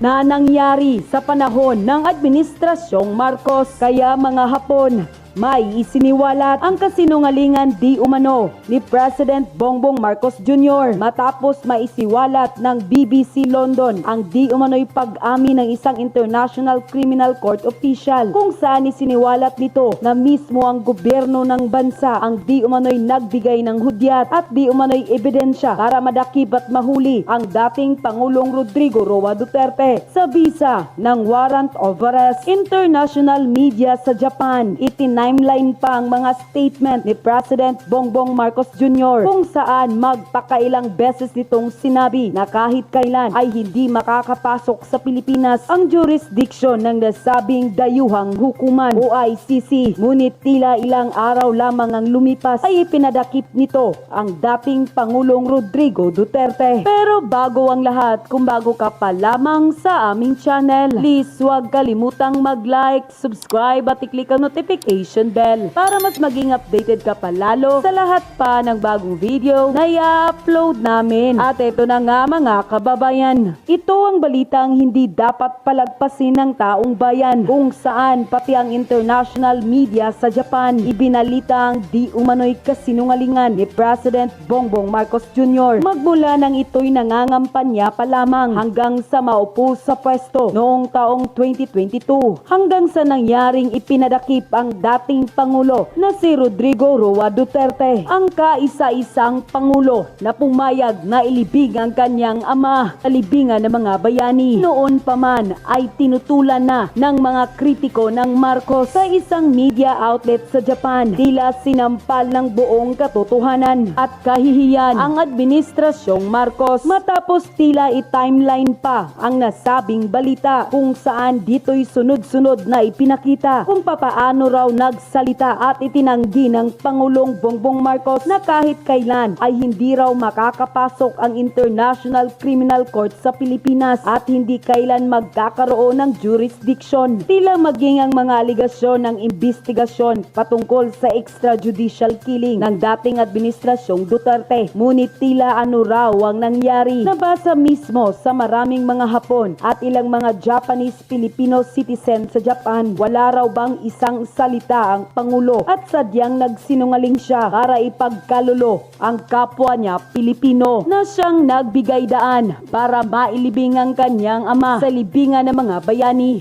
na nangyari sa panahon ng Administrasyong Marcos. Kaya mga Hapon, may isiniwalat ang kasinungalingan di umano ni President Bongbong Marcos Jr. matapos maisiwalat ng BBC London ang di umano'y pag-amin ng isang International Criminal Court official kung saan isiniwalat nito na mismo ang gobyerno ng bansa ang di umano'y nagbigay ng hudyat at di umano'y ebidensya para madakip at mahuli ang dating Pangulong Rodrigo Roa Duterte sa visa ng warrant of arrest. International media sa Japan timeline pa ang mga statement ni President Bongbong Marcos Jr. kung saan magpakailang beses nitong sinabi na kahit kailan ay hindi makakapasok sa Pilipinas ang jurisdiction ng nasabing dayuhang hukuman o ICC. Ngunit tila ilang araw lamang ang lumipas ay ipinadakip nito ang dating Pangulong Rodrigo Duterte. Pero bago ang lahat, kung bago ka pa lamang sa aming channel, please huwag kalimutang mag-like, subscribe at i-click ang notification bell para mas maging updated ka pa lalo sa lahat pa ng bagong video na i-upload namin. At ito na nga mga kababayan, ito ang balitang hindi dapat palagpasin ng taong bayan kung saan pati ang international media sa Japan ibinalita ang di umano'y kasinungalingan ni President Bongbong Marcos Jr. magmula nang ito'y nangangampanya pa lamang hanggang sa maupo sa pwesto noong taong 2022 hanggang sa nangyaring ipinadakip ang dating Pangulo na si Rodrigo Roa Duterte, ang kaisa-isang Pangulo na pumayag na ilibing ang kanyang ama sa libingan ng mga bayani. Noon pa man ay tinutulan na ng mga kritiko ng Marcos sa isang media outlet sa Japan. Tila sinampal ng buong katotohanan at kahihiyan ang Administrasyong Marcos matapos tila i-timeline pa ang nasabing balita kung saan dito'y sunod-sunod na ipinakita kung papaano raw nagsalita at itinanggi ng Pangulong Bongbong Marcos na kahit kailan ay hindi raw makakapasok ang International Criminal Court sa Pilipinas at hindi kailan magkakaroon ng jurisdiction. Tila maging ang mga aligasyon ng investigasyon patungkol sa extrajudicial killing ng dating Administrasyong Duterte. Ngunit tila ano raw ang nangyari. Nabasa mismo sa maraming mga Hapon at ilang mga Japanese-Filipino citizen sa Japan, wala raw bang isang salita ang Pangulo at sadyang nagsinungaling siya para ipagkalulo ang kapwa niya Pilipino na siyang nagbigay daan para mailibing ang kanyang ama sa libingan ng mga bayani.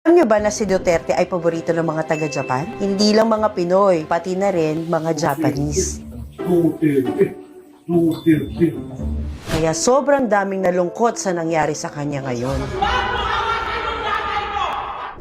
Alam niyo ba na si Duterte ay paborito ng mga taga-Japan? Hindi lang mga Pinoy, pati na rin mga Japanese. Kaya sobrang daming nalungkot sa nangyari sa kanya ngayon.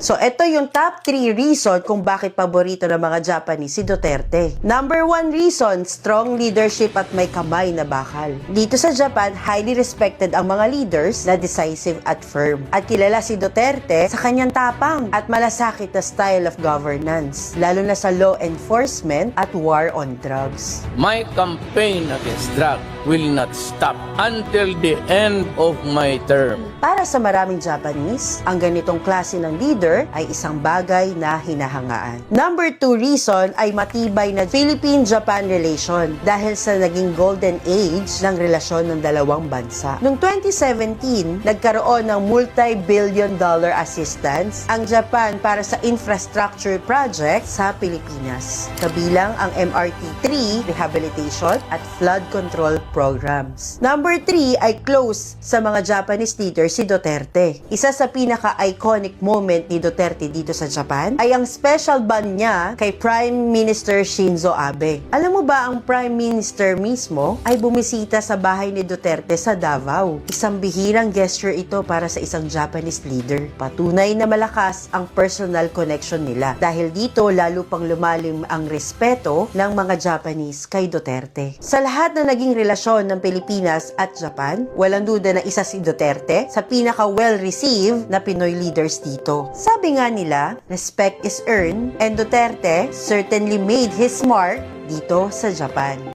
So, ito yung top 3 reason kung bakit paborito ng mga Japanese si Duterte. Number 1 reason, strong leadership at may kamay na bakal. Dito sa Japan, highly respected ang mga leaders na decisive at firm. At kilala si Duterte sa kanyang tapang at malasakit na style of governance, lalo na sa law enforcement at war on drugs. My campaign against drugs will not stop until the end of my term. Para sa maraming Japanese, ang ganitong klase ng leader ay isang bagay na hinahangaan. Number 2 reason ay matibay na Philippine-Japan relation dahil sa naging golden age ng relasyon ng dalawang bansa. Noong 2017, nagkaroon ng multi-billion dollar assistance ang Japan para sa infrastructure project sa Pilipinas, kabilang ang MRT-3 rehabilitation at flood control programs. Number 3 ay close sa mga Japanese leaders si Duterte. Isa sa pinaka-iconic moment ni Duterte dito sa Japan ay ang special ban niya kay Prime Minister Shinzo Abe. Alam mo ba ang Prime Minister mismo ay bumisita sa bahay ni Duterte sa Davao. Isang bihirang gesture ito para sa isang Japanese leader. Patunay na malakas ang personal connection nila. Dahil dito, lalo pang lumalim ang respeto ng mga Japanese kay Duterte. Sa lahat na naging relasyon ng Pilipinas at Japan, walang duda na isa si Duterte sa pinaka-well-received na Pinoy leaders dito. Sabi nga nila, respect is earned and Duterte certainly made his mark dito sa Japan.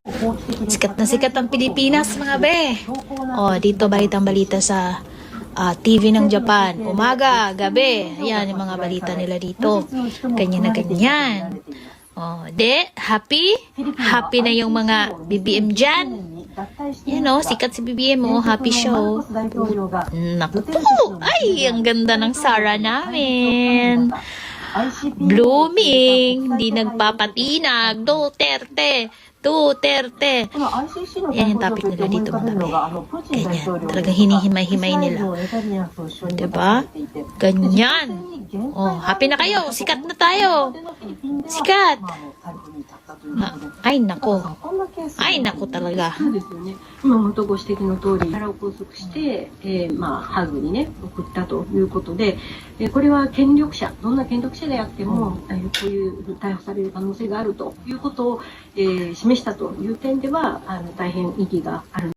Sikat na sikat ang Pilipinas, mga be. O, dito balitang-balita sa TV ng Japan. Umaga, gabi. Ayan yung mga balita nila dito. Ganyan na ganyan. O, happy? Happy na yung mga BBM dyan. Yan o, sikat si BBM o, happy siya o. Naku po, ay, ang ganda ng Sara namin. Blooming, hindi nagpapatinag, Duterte, Duterte. Yan yung topic nila dito mga be. Ganyan, talagang hinihimay-himay nila. Diba? Ganyan. Oh, happy na kayo, sikat na tayo. Sikat. Ay, nako. Ay, nako talaga. そうですよね。今本当ご指摘の通り、腹を拘束して、ハグにね、送ったということで、これは権力者、どんな権力者であっても、こういう逮捕される可能性があるということを、示したという点では、大変意義がある。